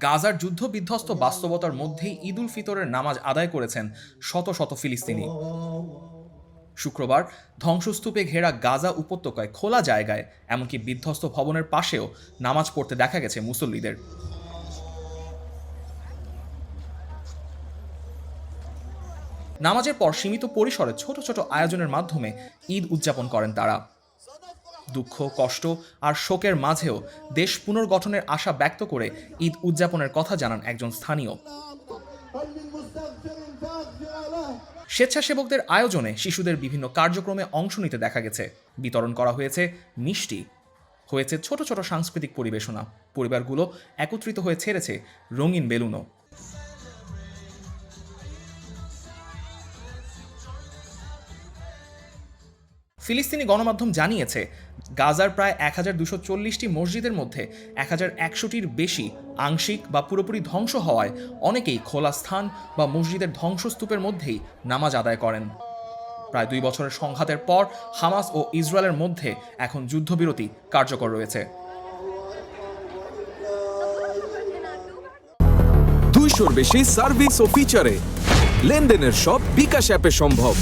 গাজার যুদ্ধ বিধ্বস্ত বাস্তবতার মধ্যেই ঈদ উল ফিতরের নামাজ আদায় করেছেন শত শত ফিলিস্তিনি। শুক্রবার ধ্বংসস্তূপে ঘেরা গাজা উপত্যকায় খোলা জায়গায়, এমনকি বিধ্বস্ত ভবনের পাশেও নামাজ পড়তে দেখা গেছে মুসল্লিদের। নামাজের পর সীমিত পরিসরে ছোট ছোট আয়োজনের মাধ্যমে ঈদ উদযাপন করেন তারা। দুঃখ, কষ্ট আর শোকের মাঝেও দেশ পুনর্গঠনের আশা ব্যক্ত করে ঈদ উদযাপনের কথা জানান একজন স্থানীয়। স্বেচ্ছাসেবকদের আয়োজনে শিশুদের বিভিন্ন কার্যক্রমে অংশ নিতে দেখা গেছে। বিতরণ করা হয়েছে মিষ্টি, হয়েছে ছোট ছোট সাংস্কৃতিক পরিবেশনা। পরিবারগুলো একত্রিত হয়ে ছেড়েছে রঙিন বেলুনও। ফিলিস্তিনি গণমাধ্যম জানিয়েছে, গাজার প্রায় 1240টি মসজিদের মধ্যে 1100টির বেশি আংশিক বা পুরোপুরি ধ্বংস হওয়ায় অনেকেই খোলা স্থান বা মসজিদের ধ্বংসস্তূপের মধ্যেই নামাজ আদায় করেন। প্রায় 2 বছরের সংঘাতের পর হামাস ও ইসরায়েলের মধ্যে এখন যুদ্ধবিরতি কার্যকর রয়েছে। 200-র বেশি সার্ভিস ও ফিচারে লেনদেনের সব বিকাশ অ্যাপে সম্ভব।